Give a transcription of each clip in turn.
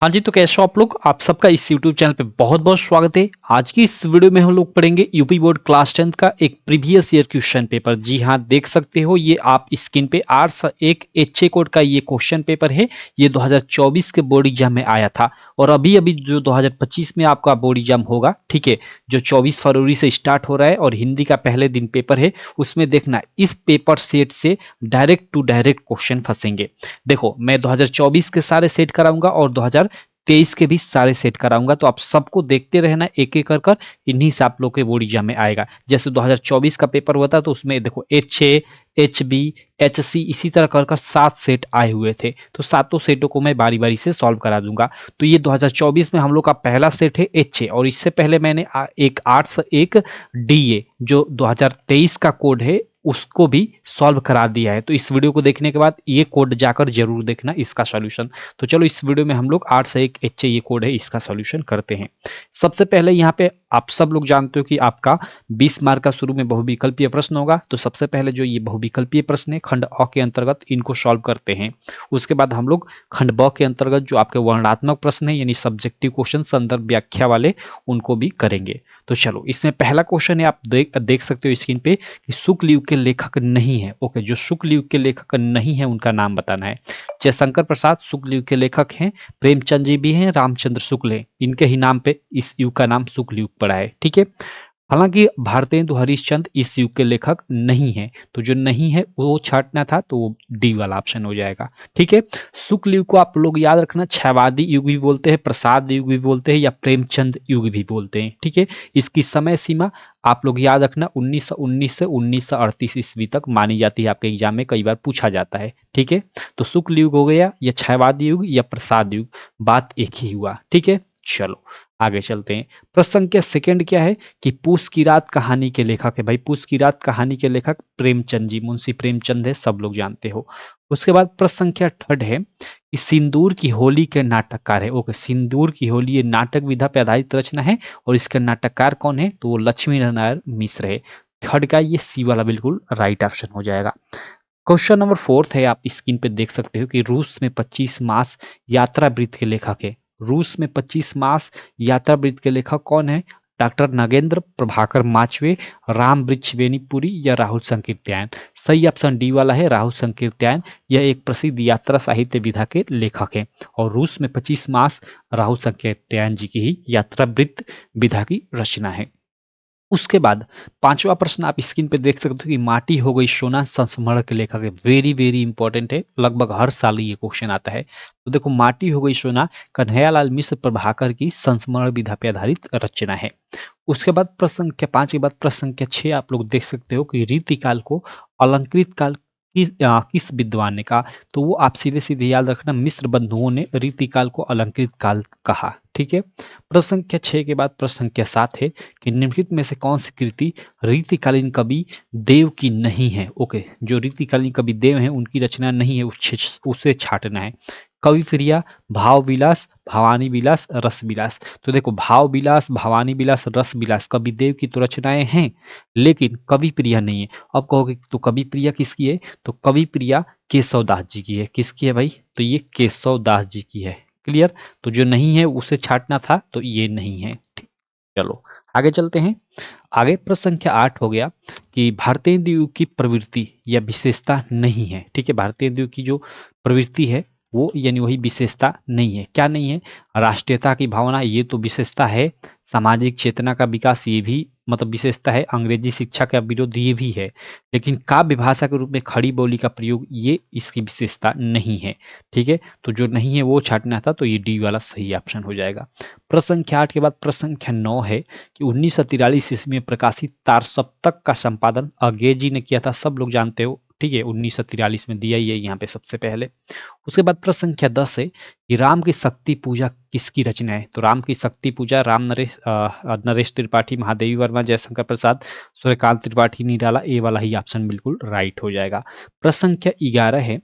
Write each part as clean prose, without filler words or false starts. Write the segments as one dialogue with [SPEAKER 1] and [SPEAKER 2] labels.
[SPEAKER 1] हाँ जी, तो कैसे हो आप लोग? आप सबका इस यूट्यूब चैनल पे बहुत-बहुत स्वागत है। आज की इस वीडियो में हम लोग पढ़ेंगे यूपी बोर्ड क्लास 10th का एक प्रीवियस ईयर क्वेश्चन पेपर। जी हाँ, देख सकते हो ये आप स्क्रीन पे आर्ट्स एक एचए कोड का ये क्वेश्चन पेपर है। ये 2024 के बोर्ड एग्जाम में आया था और अभी-अभी जो 2025 में आपका बोर्ड एग्जाम होगा, ठीक है, जो 24 फरवरी से स्टार्ट हो रहा है और हिंदी का पहले दिन पेपर है, उसमें देखना इस पेपर सेट से डायरेक्ट टू डायरेक्ट क्वेश्चन फंसेंगे। देखो, मैं 2024 के सारे सेट कराऊंगा और 2023 के भी सारे सेट कराऊंगा, तो आप सबको देखते रहना एक एक कर कर। इन्हीं से आप लोग के बोर्ड एग्जाम में आएगा। जैसे 2024 का पेपर हुआ था तो उसमें देखो H A, H B, H C, इसी तरह कर कर 7 सेट आए हुए थे, तो सातों सेटों को मैं बारी बारी से सॉल्व करा दूंगा। तो ये 2024 में हम लोग का पहला सेट है एच ए, और इससे पहले मैंने एक आर्ट्स एक डी ए जो 2023 का कोड है उसको भी सॉल्व करा दिया है। तो इस वीडियो को देखने के बाद ये कोड जाकर जरूर देखना इसका सॉल्यूशन। तो चलो इस वीडियो में हम लोग 8 से 1 ये कोड है इसका सॉल्यूशन करते हैं। सबसे पहले यहाँ पे आप सब लोग जानते हो कि आपका 20 मार्क का शुरू में बहुविकल्पीय प्रश्न होगा। तो सबसे पहले जो ये बहुविकल्पीय प्रश्न है खंड अ के अंतर्गत, इनको सॉल्व करते हैं। उसके बाद हम लोग खंड ब के अंतर्गत जो आपके वर्णनात्मक प्रश्न है यानी सब्जेक्टिव क्वेश्चन संदर्भ व्याख्या वाले, उनको भी करेंगे। तो चलो इसमें पहला क्वेश्चन है, आप देख सकते हो स्क्रीन पे कि शुक्ल युग के लेखक नहीं है। ओके, जो शुक्ल युग के लेखक नहीं है उनका नाम बताना है। जयशंकर प्रसाद शुक्ल युग के लेखक हैं, प्रेमचंद जी भी हैं, रामचंद्र शुक्ल हैं, इनके ही नाम पे इस युग का नाम शुक्ल युग पड़ा है। ठीक है, हालांकि भारतेंदु हरिश्चंद्र इस युग के लेखक नहीं है, तो जो नहीं है वो छांटना था, तो वो डी वाला ऑप्शन हो जाएगा। ठीक है, शुक्ल युग को आप लोग याद रखना, छयवादी युग भी बोलते हैं, प्रसाद युग भी बोलते हैं, या प्रेमचंद युग भी बोलते हैं। ठीक है, इसकी समय सीमा आप लोग याद रखना 1919 से 1938 ईस्वी तक मानी जाती है। आपके एग्जाम में कई बार पूछा जाता है। ठीक है, तो शुक्ल युग हो गया, या छयवादी युग या प्रसाद युग, बात एक ही हुआ। ठीक है, चलो आगे चलते हैं। प्रश्न संख्या सेकंड क्या है कि पूस की रात कहानी के लेखक है। भाई पूस की रात कहानी के लेखक प्रेमचंद जी, मुंशी प्रेमचंद है, सब लोग जानते हो। उसके बाद प्रश्न संख्या थर्ड है कि सिंदूर की होली के नाटककार है। ओके, सिंदूर की होली ये नाटक विधा पे आधारित रचना है और इसके नाटककार कौन है, तो वो लक्ष्मी नारायण मिश्र है। थर्ड का ये सी वाला बिल्कुल राइट ऑप्शन हो जाएगा। क्वेश्चन नंबर फोर्थ है, आप स्क्रीन पे देख सकते हो कि रूस में 25 मास यात्रा वृत्त के लेखक है। रूस में 25 मास यात्रा वृत्त के लेखक कौन है? डॉक्टर नागेंद्र प्रभाकर माचवे, राम वृक्ष बेनीपुरी या राहुल संकीर्त्यायन। सही ऑप्शन डी वाला है, राहुल संकीर्त्यायन। यह एक प्रसिद्ध यात्रा साहित्य विधा के लेखक हैं और रूस में 25 मास राहुल संकीर्त्यायन जी की ही यात्रा वृत्त विधा की रचना है। उसके बाद पांचवा प्रश्न आप स्क्रीन पे देख सकते हो कि माटी हो गई सोना संस्मरण के लेखक है। वेरी वेरी इंपॉर्टेंट है, लगभग हर साल ये क्वेश्चन आता है। तो देखो, माटी हो गई सोना कन्हैयालाल मिश्र प्रभाकर की संस्मरण विधा पे आधारित रचना है। उसके बाद प्रश्न संख्या 5 के बाद प्रश्न संख्या 6 आप लोग देख सकते हो कि रीतिकाल को अलंकृत काल किस विद्वान ने कहा। तो वो आप सीधे सीधे याद रखना, मिश्र बंधुओं ने रीतिकाल को अलंकृत काल कहा। ठीक है, प्रश्न संख्या 6 के बाद प्रश्न संख्या 7 है कि निम्नलिखित में से कौन सी कृति रीतिकालीन कवि देव की नहीं है। ओके, जो रीतिकालीन कवि देव हैं उनकी रचना नहीं है, उसे छाटना है। कवि प्रिया, भाव विलास, भवानी विलास, रस विलास। तो देखो, भाव विलास, भवानी विलास, रस विलास कवि देव की तो रचनाएं हैं, लेकिन कवि प्रिया नहीं है। अब कहोगे तो कवि प्रिया किसकी है, तो कवि प्रिया केशव दास जी की है। किसकी है भाई, तो ये केशव दास जी की है। क्लियर, तो जो नहीं है उसे छाटना था, तो ये नहीं है। चलो आगे चलते हैं। आगे प्रश्न संख्या 8 हो गया कि भारतेंदु युग की प्रवृत्ति या विशेषता नहीं है। ठीक है, भारतेंदु युग की जो प्रवृत्ति है वो यानी वही विशेषता नहीं है। क्या नहीं है? राष्ट्रीयता की भावना, ये तो विशेषता है। सामाजिक चेतना का विकास, ये भी मतलब विशेषता है। अंग्रेजी शिक्षा का विरोध, ये भी है। लेकिन काव्य भाषा के रूप में खड़ी बोली का प्रयोग, ये इसकी विशेषता नहीं है। ठीक है, तो जो नहीं है वो छाटना था, तो ये डी वाला सही ऑप्शन हो जाएगा। प्रश्न संख्या 8 के बाद प्रश्न संख्या 9 है कि 1943 ईस्वी में प्रकाशित तारसप्तक का संपादन अज्ञे जी ने किया था। सब लोग जानते हो। ठीक है, 1943 में दिया ही है यहाँ पे सबसे पहले। उसके बाद प्रश्न संख्या 10 है कि राम की शक्ति पूजा किसकी रचना है। तो राम की शक्ति पूजा राम नरेश त्रिपाठी, महादेवी वर्मा, जयशंकर प्रसाद, सूर्यकांत त्रिपाठी निराला, ए वाला ही ऑप्शन बिल्कुल राइट हो जाएगा। प्रश्न संख्या 11 है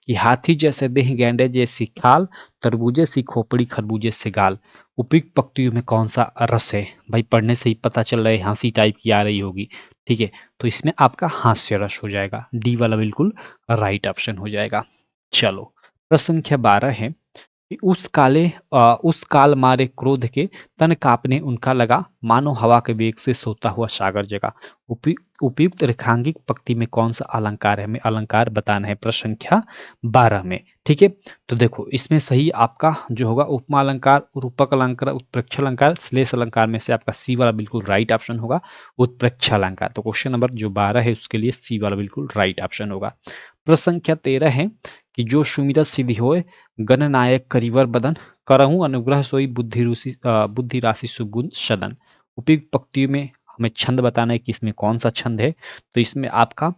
[SPEAKER 1] कि हाथी जैसे देह, गैंडे जैसी खाल, तरबूजे सी खोपड़ी, खरबूजे से गाल। उपयुक्त पंक्तियों में कौन सा रस है? भाई पढ़ने से ही पता चल रहा है, हंसी टाइप की आ रही होगी। ठीक है, तो इसमें आपका हास्य रस हो जाएगा। डी वाला बिल्कुल राइट ऑप्शन हो जाएगा। चलो प्रश्न संख्या 12 है कि उस काल मारे क्रोध के तन कांपने उनका लगा, मानो हवा के वेग से सोता हुआ सागर जगा। उपयुक्त रेखांकित पंक्ति में कौन सा अलंकार है? हमें अलंकार बताना है प्रश्न संख्या 12 में। ठीक है, तो देखो इसमें सही आपका जो होगा उपमा अलंकार, रूपक अलंकार, उत्प्रेक्षा अलंकार, श्लेष अलंकार में से आपका सी वाला बिल्कुल राइट ऑप्शन होगा, उत्प्रेक्षा अलंकार। तो क्वेश्चन नंबर जो 12 है उसके लिए सी वाला बिल्कुल राइट ऑप्शन होगा। प्रश्न संख्या 13 है कि जो सुमिरत सिद्धि होए गणनायक करिवर बदन, करहूं अनुग्रह सोई बुद्धि राशि सुगुण सदन। उपयुक्त पंक्तियों में हमें छंद बताना है कि इसमें कौन सा छंद है। तो इसमें आपका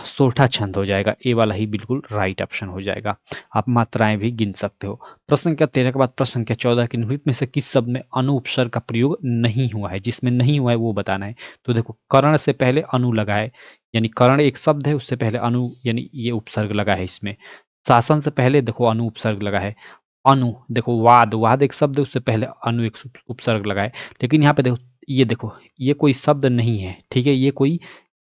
[SPEAKER 1] सोरठा छंद हो जाएगा, ए वाला ही बिल्कुल राइट ऑप्शन हो जाएगा। आप मात्राएं भी गिन सकते हो। प्रश्न संख्या 13 के बाद प्रश्न संख्या 14 के निम्नलिखित में से किस शब्द में अनु उपसर्ग का प्रयोग नहीं हुआ है? जिसमें नहीं हुआ है वो बताना है। तो देखो कर्ण से पहले अनु लगा है, यानी कर्ण एक शब्द है, उससे पहले अनु यानी ये उपसर्ग लगा है इसमें। शासन से पहले देखो अनु उपसर्ग लगा है। अनु देखो वाद, वाद एक शब्द है, उससे पहले अनु एक उपसर्ग लगा है। लेकिन यहाँ पे देखो ये कोई शब्द नहीं है, ठीक है, ये कोई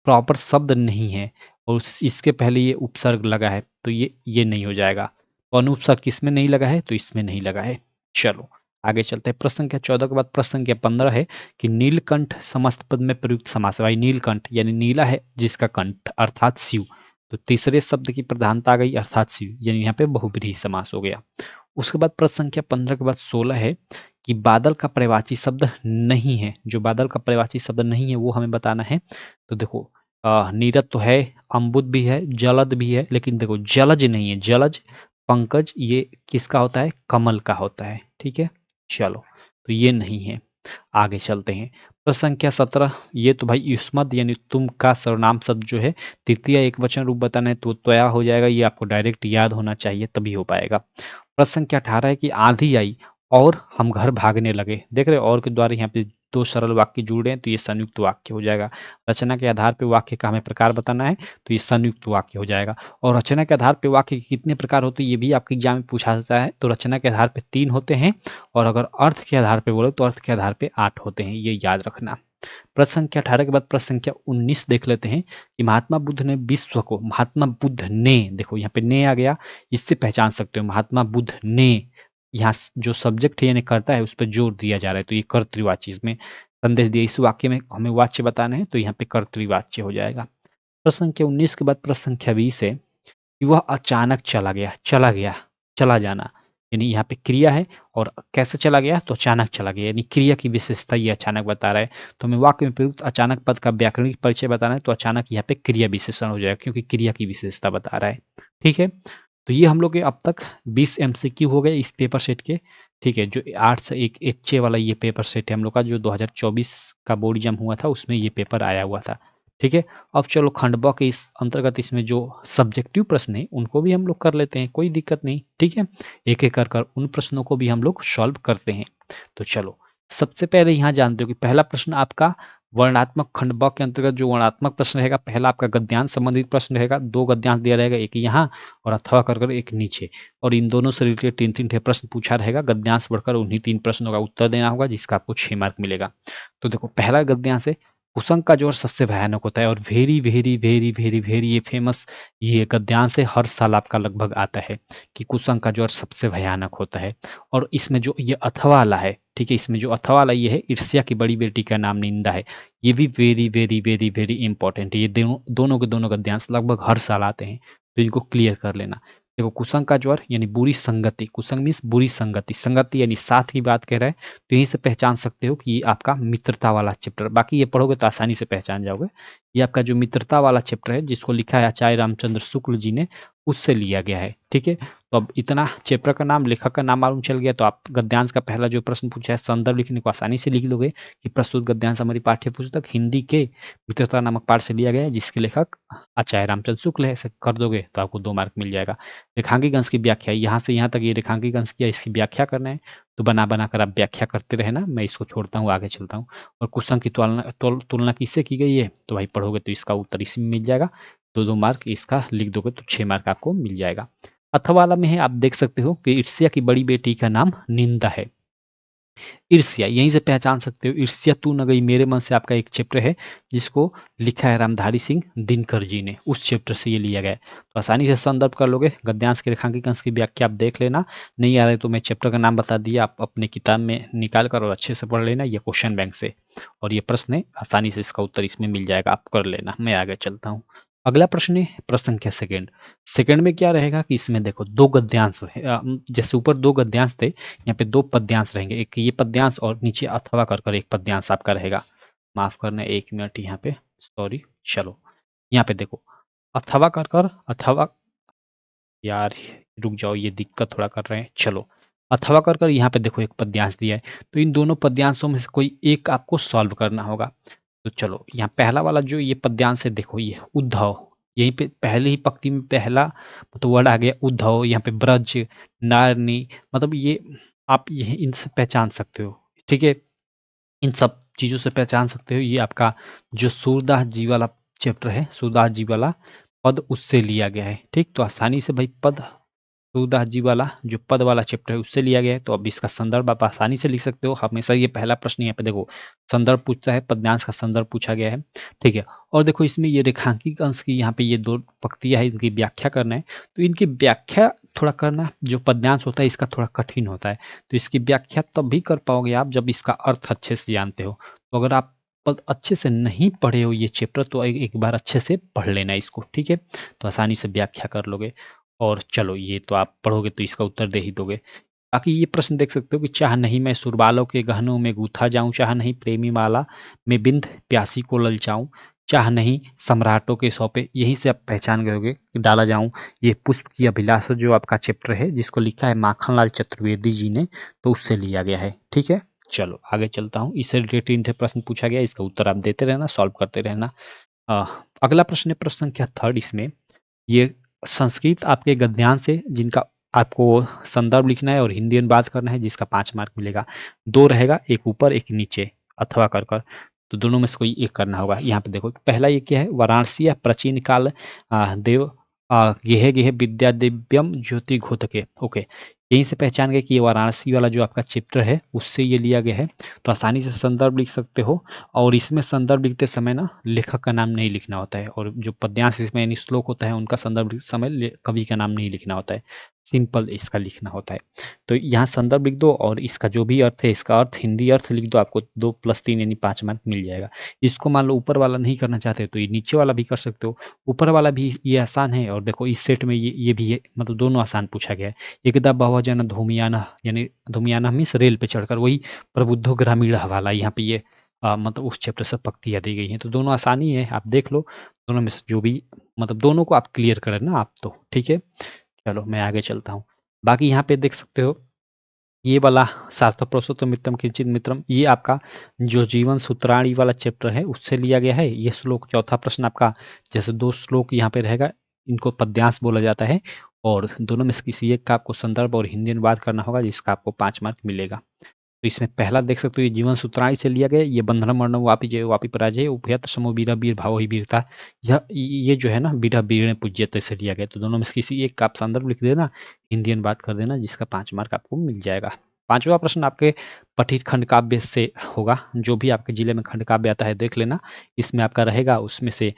[SPEAKER 1] प्रॉपर शब्द नहीं है और इसके पहले ये उपसर्ग लगा है, तो ये नहीं हो जाएगा। तो अनु उपसर्ग किसमें नहीं लगा है? तो इसमें नहीं लगा है। चलो आगे चलते हैं। प्रश्न संख्या 14 के बाद प्रश्न संख्या 15 है कि नीलकंठ समस्त पद में प्रयुक्त समास है। भाई नीलकंठ यानी नीला है जिसका कंठ अर्थात शिव, तो तीसरे शब्द की प्रधानता आ गई अर्थात शिव, यानी यहाँ पे बहुब्रीहि समास हो गया। उसके बाद प्रश्न संख्या 15 के बाद 16 है कि बादल का पर्यायवाची शब्द नहीं है। जो बादल का पर्यायवाची शब्द नहीं है वो हमें बताना है। तो देखो नीरद तो है, अम्बुद भी है, जलद भी है, लेकिन देखो जलज नहीं है। जलज पंकज ये किसका होता है? कमल का होता है। ठीक है, चलो तो ये नहीं है। आगे चलते हैं। प्रश्न संख्या 17, ये तो भाई युष्मद यानी तुम का सर्वनाम शब्द जो है तृतीय एक वचन रूप बताना है तो त्वया हो जाएगा। ये आपको डायरेक्ट याद होना चाहिए तभी हो पाएगा। प्रश्न संख्या 18 है कि आंधी आई और हम घर भागने लगे। देख रहे हो और के द्वारा यहाँ पे दो सरल वाक्य जुड़े हैं तो ये संयुक्त वाक्य हो जाएगा। रचना के आधार पर वाक्य का हमें प्रकार बताना है तो ये संयुक्त वाक्य हो जाएगा। और रचना के आधार पर वाक्य के कितने प्रकार होते हैं ये भी आपके एग्जाम में पूछा जाता है। तो रचना के आधार पर 3 होते हैं और अगर अर्थ के आधार पर बोले तो अर्थ के आधार पर 8 होते हैं, ये याद रखना। प्रश्न संख्या 18 के बाद प्रश्न संख्या 19 देख लेते हैं कि महात्मा बुद्ध ने विश्व को, महात्मा बुद्ध ने, देखो यहाँ पे ने आ गया, इससे पहचान सकते हो महात्मा बुद्ध ने, यहाँ जो सब्जेक्ट है यानी करता है उस पर जोर दिया जा रहा है तो ये कर्तृवाची इसमें संदेश दिया। इस वाक्य में हमें वाच्य बताना है तो यहाँ पे कर्तृवाच्य हो जाएगा। प्रश्न संख्या 19 के बाद प्रश्न संख्या 20 है कि वह अचानक चला गया। चला गया, चला जाना, यानी यहाँ पे क्रिया है और कैसे चला गया? तो अचानक चला गया, यानी क्रिया की विशेषता ये अचानक बता रहा है। तो हमें वाक्य में प्रयुक्त अचानक पद का व्याकरणिक परिचय बताना है तो अचानक यहाँ पे क्रिया विशेषण हो जाएगा क्योंकि क्रिया की विशेषता बता रहा है। ठीक है, तो ये हम लोग के अब तक 20 एमसीक्यू हो गए इस पेपर सेट के। ठीक है, जो 8 से 1 एचए वाला ये पेपर सेट है हम लोग का, जो 2024 का बोर्ड एग्जाम हुआ था उसमें ये पेपर आया हुआ था। ठीक है, अब चलो खंड ब के इस अंतर्गत इसमें जो सब्जेक्टिव प्रश्न है उनको भी हम लोग कर लेते हैं, कोई दिक्कत नहीं। ठीक है, एक एक कर उन प्रश्नों को भी हम लोग सॉल्व करते हैं। तो चलो सबसे पहले यहाँ जानते हो कि पहला प्रश्न आपका वर्णात्मक खंड ब के अंतर्गत जो वर्णात्मक प्रश्न रहेगा, पहला आपका गद्यांश संबंधित प्रश्न रहेगा। 2 गद्यांश दिया रहेगा, एक यहाँ और अथवा कर एक नीचे, और इन दोनों से रिलेटेड 3-3 प्रश्न पूछा रहेगा। गद्यांश बढ़कर उन्हीं 3 प्रश्नों का उत्तर देना होगा जिसका आपको 6 मार्क मिलेगा। तो देखो पहला गद्यांश है, कुसंग का जोर सबसे भयानक होता है और very very very very very ये फेमस ये गद्यांश है, हर साल आपका लगभग आता है कि कुसंग का जोर सबसे भयानक होता है। और इसमें जो ये अथवा वाला है, ठीक है, इसमें जो अथवा वाला ये है, ईर्ष्या की बड़ी बेटी का नाम निंदा है, ये भी very very very very important है। ये दोनों के दोनों गद्यांश लगभग हर साल आते हैं तो इनको क्लियर कर लेना। देखो कुसंग का ज्वर यानी बुरी संगति, कुसंग मीन्स बुरी संगति, संगति यानी साथ की बात कह रहा है तो यहीं से पहचान सकते हो कि ये आपका मित्रता वाला चैप्टर, बाकी ये पढ़ोगे तो आसानी से पहचान जाओगे। ये आपका जो मित्रता वाला चैप्टर है जिसको लिखा है आचार्य रामचंद्र शुक्ल जी ने, उससे लिया गया है। ठीक है, तो अब इतना चैप्टर का नाम, लेखक का नाम मालूम चल गया तो आप गद्यांश का पहला जो प्रश्न पूछा है संदर्भ लिखने को आसानी से लिख लोगे कि प्रस्तुत गद्यांश हमारी पाठ्य पुस्तक हिंदी के मित्रता नामक पाठ से लिया गया है जिसके लेखक आचार्य रामचंद्र शुक्ल है। ऐसे कर दोगे तो आपको 2 मार्क मिल जाएगा। रेखांकित अंश की व्याख्या, यहाँ से यहाँ तक ये रेखांकित अंश किया, इसकी व्याख्या करना है तो बना बना कर आप व्याख्या करते रहना। मैं इसको छोड़ता हूँ, आगे चलता हूँ। और कुसंग की तुलना किससे की गई है तो भाई पढ़ोगे तो इसका उत्तर इसी में मिल जाएगा। 2-2 मार्क इसका लिख दोगे तो 6 मार्क आपको मिल जाएगा। अथवा वाला में है, आप देख सकते हो कि ईर्ष्या की बड़ी बेटी का नाम निंदा है। ईर्ष्या, यहीं से पहचान सकते हो। ईर्ष्या तू न गई मेरे मन से आपका एक चैप्टर है जिसको लिखा है रामधारी सिंह दिनकर जी ने, उस चैप्टर से ये लिया गया है। तो आसानी से संदर्भ कर लोगे। गद्यांश के रेखांकित अंश की व्याख्या आप देख लेना, नहीं आ रहे तो मैं चैप्टर का नाम बता दिया, आप अपने किताब में निकाल कर और अच्छे से पढ़ लेना, ये क्वेश्चन बैंक से, और ये प्रश्न है, आसानी से इसका उत्तर इसमें मिल जाएगा, आप कर लेना। मैं आगे चलता हूँ। अगला प्रश्न है प्रश्न संख्या सेकंड। सेकंड में क्या रहेगा कि इसमें देखो दो गद्यांश है, जैसे ऊपर दो गद्यांश थे, यहाँ पे दो पद्यांश रहेंगे, एक ये पद्यांश और नीचे अथवा कर एक पद्यांश आपका रहेगा। माफ करना 1 मिनट यहाँ पे, सॉरी। चलो यहाँ पे देखो अथवा कर अथवा, यार रुक जाओ, ये दिक्कत थोड़ा कर रहे हैं। चलो अथवा कर यहाँ पे देखो एक पद्यांश दिया है, तो इन दोनों पद्यांशों में से कोई एक आपको सॉल्व करना होगा। तो चलो यहाँ पहला वाला जो ये पद्यांश है, देखो ये उद्धव, यहीं पे पहले ही पंक्ति में पहला तो वर्ड आ गया उद्धव। यहाँ पे ब्रज, नारनी, मतलब ये आप ये इनसे पहचान सकते हो, ठीक है, इन सब चीजों से पहचान सकते हो। ये आपका जो सूरदास जी वाला चैप्टर है, सूरदास जी वाला पद, उससे लिया गया है। ठीक, तो आसानी से भाई पद, सूरदास जी वाला जो पद वाला चैप्टर है उससे लिया गया है। तो अब इसका संदर्भ आप आसानी से लिख सकते हो। हमेशा ये पहला प्रश्न यहाँ पे देखो संदर्भ पूछता है, पद्यांश का संदर्भ पूछा गया है, ठीक है। और देखो इसमें ये रेखांकित अंश की यहाँ पे ये दो पंक्तियां है, इनकी व्याख्या करना है। तो इनकी व्याख्या थोड़ा करना, जो पद्यांश होता है इसका थोड़ा कठिन होता है, तो इसकी व्याख्या तब भी कर पाओगे आप जब इसका अर्थ अच्छे से जानते हो। तो अगर आप पद अच्छे से नहीं पढ़े हो ये चैप्टर, तो एक बार अच्छे से पढ़ लेना इसको, ठीक है, तो आसानी से व्याख्या कर लोगे। और चलो ये तो आप पढ़ोगे तो इसका उत्तर दे ही दोगे। बाकी ये प्रश्न देख सकते हो कि चाह नहीं मैं सुरबालों के गहनों में गूथा जाऊं, चाह नहीं प्रेमी माला में बिंद प्यासी को ललचाऊं, चाह नहीं सम्राटों के सौंपे, यहीं से आप पहचान गए होगे कि डाला जाऊं। ये पुष्प की अभिलाषा जो आपका चैप्टर है जिसको लिखा है माखनलाल चतुर्वेदी जी ने, तो उससे लिया गया है, ठीक है। चलो आगे चलता हूँ। इससे रिलेटेड इनसे प्रश्न पूछा गया, इसका उत्तर आप देते रहना, सॉल्व करते रहना। अ, अगला प्रश्न है प्रश्न संख्या थर्ड। इसमें ये संस्कृत आपके गद्यांश है जिनका आपको संदर्भ लिखना है और हिंदी अनुवाद करना है, जिसका 5 मार्क मिलेगा। दो रहेगा, एक ऊपर एक नीचे अथवा कर, तो दोनों में से कोई एक करना होगा। यहाँ पे देखो पहला ये क्या है, वाराणसी या प्राचीन काल देव गेहे गेहे विद्या दिव्यम ज्योति घोतके, ओके, यहीं से पहचान गए कि ये वाराणसी वाला जो आपका चैप्टर है उससे ये लिया गया है। तो आसानी से संदर्भ लिख सकते हो, और इसमें संदर्भ लिखते समय ना लेखक का नाम नहीं लिखना होता है, और जो पद्यांश इसमें यानी श्लोक होता है उनका संदर्भ लिखते समय कवि का नाम नहीं लिखना होता है, सिंपल इसका लिखना होता है। तो यहाँ संदर्भ लिख दो और इसका जो भी अर्थ है इसका अर्थ हिंदी अर्थ लिख दो, आपको 2+3 यानी 5 मार्क मिल जाएगा। इसको मान लो ऊपर वाला नहीं करना चाहते तो ये नीचे वाला भी कर सकते हो। ऊपर वाला भी ये आसान है, और देखो इस सेट में ये भी है, मतलब दोनों आसान पूछा गया है। एकदा बहुजन धूमियाना, यानी धूमियाना मीन्स रेल पे चढ़कर, वही प्रबुद्धो ग्रामीण वाला यहाँ पे ये मतलब उस चैप्टर से पंक्तियाँ दी गई हैं। तो दोनों आसानी है, आप देख लो दोनों में से जो भी, मतलब दोनों को आप क्लियर करें ना आप, तो ठीक है। चलो मैं आगे चलता हूँ। बाकी यहाँ पे देख सकते हो ये वाला सार्थक पुरुषोत्तम मित्रम किंचित मित्रम, ये आपका जो जीवन सूत्राणी वाला चैप्टर है उससे लिया गया है। ये श्लोक चौथा प्रश्न आपका, जैसे दो श्लोक यहाँ पे रहेगा, इनको पद्यांश बोला जाता है, और दोनों में से किसी एक का आपको संदर्भ और हिंदी अनुवाद करना होगा, जिसका आपको 5 मार्क मिलेगा। तो इसमें पहला देख सकते हो ये जीवन सूत्राणी से लिया गया, ये बंधन मरण वापि जय वापि पराजय उभयत समो वीर वीर भाव ही वीरता, ये जो है ना वीर वीर पूज्यते से लिया गया। तो दोनों में से किसी एक का आप संदर्भ लिख देना, हिंदी अनुवाद कर देना, जिसका 5 मार्क आपको मिल जाएगा। पांचवा प्रश्न आपके पठित खंड काव्य से होगा, जो भी आपके जिले में खंड काव्य आता है देख लेना, इसमें आपका रहेगा, उसमें से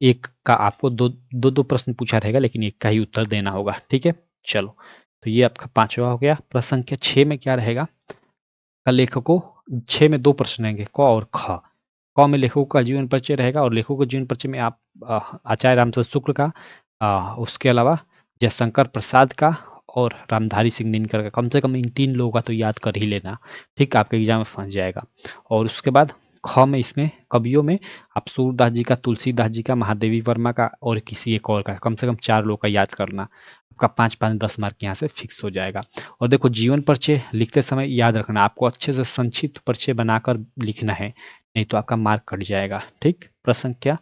[SPEAKER 1] एक का आपको दो प्रश्न पूछा रहेगा, लेकिन एक का ही उत्तर देना होगा, ठीक है। चलो तो ये आपका पांचवा हो गया। प्रश्न संख्या 6 में क्या रहेगा, का लेखकों, 6 में 2 प्रश्न रहेंगे, क और ख। क में लेखकों का जीवन परिचय रहेगा, और लेखकों के जीवन परिचय में आप आचार्य रामचंद्र शुक्ल का, उसके अलावा जयशंकर प्रसाद का और रामधारी सिंह दिनकर का, कम से कम इन 3 लोगों का तो याद कर ही लेना, ठीक, आपके एग्जाम में फंस जाएगा। और उसके बाद ख में, इसमें कवियों में आप सूरदास जी का, तुलसीदास जी का, महादेवी वर्मा का और किसी एक और का, कम से कम 4 लोग का याद करना, आपका 5-5-10 मार्क यहाँ से फिक्स हो जाएगा। और देखो जीवन परिचय लिखते समय याद रखना, आपको अच्छे से संक्षिप्त परिचय बनाकर लिखना है, नहीं तो आपका मार्क कट जाएगा, ठीक। प्रश्न संख्या,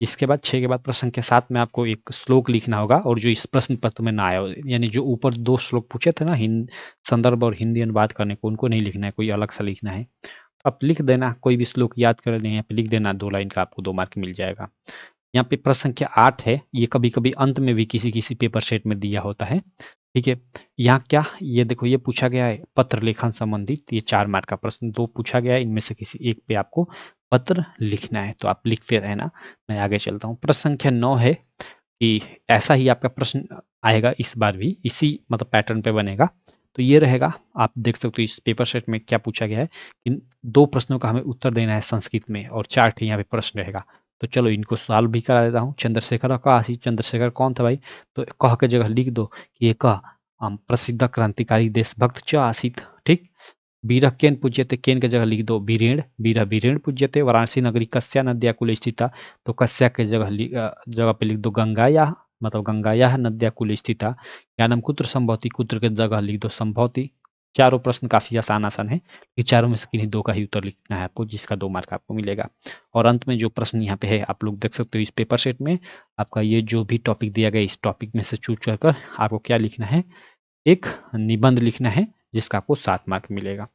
[SPEAKER 1] इसके बाद 6 के बाद प्रश्न संख्या 7 में आपको एक श्लोक लिखना होगा, और जो इस प्रश्न पत्र में ना आया हो, यानी जो ऊपर 2 श्लोक पूछे थे ना संदर्भ और हिंदी अनुवाद करने को, उनको नहीं लिखना है, कोई अलग सा लिखना है। तो आप लिख देना, कोई भी श्लोक याद कर लेना, यहाँ पे लिख देना, 2 लाइन का आपको 2 मार्क मिल जाएगा। यहाँ पे प्रश्न संख्या 8 है, ये कभी कभी अंत में भी किसी किसी पेपर सेट में दिया होता है, ठीक है। यहाँ क्या ये देखो ये पूछा गया है पत्र लेखन संबंधित, ये 4 मार्क का प्रश्न 2 पूछा गया है, इनमें से किसी एक पे आपको पत्र लिखना है, तो आप लिखते रहना। मैं आगे चलता हूँ। प्रश्न संख्या 9 है कि ऐसा ही आपका प्रश्न आएगा इस बार भी, इसी मतलब पैटर्न पे बनेगा। तो ये रहेगा, आप देख सकते हो इस पेपर सेट में क्या पूछा गया है कि 2 प्रश्नों का हमें उत्तर देना है संस्कृत में और 4 ठी यहाँ पे प्रश्न रहेगा। तो चलो इनको सॉल्व भी करा देता हूँ। चंद्रशेखर का आसी, चंद्रशेखर कौन था भाई? तो कह के जगह लिख दो कि एक प्रसिद्ध क्रांतिकारी देशभक्त च आसीत। ठीक। वीर केन पूज्यते, केन के जगह लिख दो वीरेण, वीर वीरेण पूज्यते। वाराणसी नगरी कस्या नद्या कुल स्थिता, तो कस्या के जगह पे लिख दो गंगाया, मतलब गंगाया नद्या कुल स्थिता। ज्ञानम कुत्र संभवती, कुत्र के जगह लिख दो संभवती। चारों प्रश्न काफी आसान आसान है, ये चारों में से किन्हीं 2 का ही उत्तर लिखना है आपको, जिसका 2 मार्क आपको मिलेगा। और अंत में जो प्रश्न यहाँ पे है आप लोग देख सकते हो इस पेपर सेट में, आपका ये जो भी टॉपिक दिया गया इस टॉपिक में से चूज कर आपको क्या लिखना है, एक निबंध लिखना है, जिसका आपको 7 मार्क मिलेगा।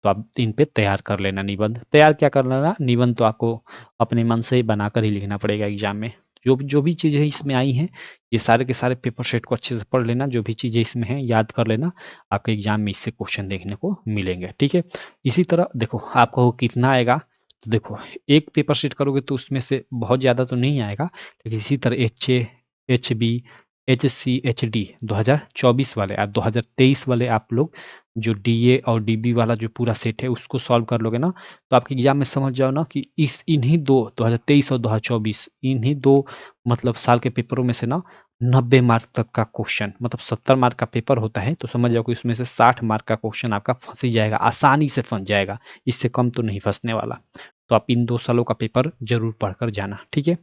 [SPEAKER 1] तो आप इन पे तैयार कर लेना निबंध। तैयार क्या कर लेना, निबंध तो आपको अपने मन से ही बनाकर ही लिखना पड़ेगा एग्जाम में। जो भी चीज़ें इसमें आई हैं, ये सारे के सारे पेपर सेट को अच्छे से पढ़ लेना, जो भी चीज़ें इसमें हैं याद कर लेना, आपके एग्जाम में इससे क्वेश्चन देखने को मिलेंगे। ठीक है। इसी तरह देखो आपको कितना आएगा, तो देखो एक पेपर सेट करोगे तो उसमें से बहुत ज़्यादा तो नहीं आएगा, लेकिन इसी तरह HA, HB, HSC, HD 2024 वाले और 2023 वाले आप लोग जो DA और DB वाला जो पूरा सेट है उसको सॉल्व कर लोगे ना, तो आपके एग्जाम में समझ जाओ ना कि इस इन्हीं 2023 और 2024 इन्हीं 2 मतलब साल के पेपरों में से ना 90 मार्क तक का क्वेश्चन, मतलब 70 मार्क का पेपर होता है, तो समझ जाओ कि उसमें से 60 मार्क का क्वेश्चन आपका फंस ही जाएगा, आसानी से फंस जाएगा, इससे कम तो नहीं फंसने वाला। तो आप इन 2 सालों का पेपर जरूर पढ़कर जाना। ठीक है।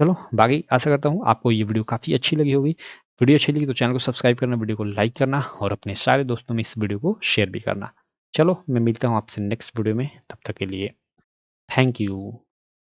[SPEAKER 1] चलो बाकी आशा करता हूँ आपको ये वीडियो काफ़ी अच्छी लगी होगी। वीडियो अच्छी लगी तो चैनल को सब्सक्राइब करना, वीडियो को लाइक करना और अपने सारे दोस्तों में इस वीडियो को शेयर भी करना। चलो मैं मिलता हूँ आपसे नेक्स्ट वीडियो में, तब तक के लिए थैंक यू।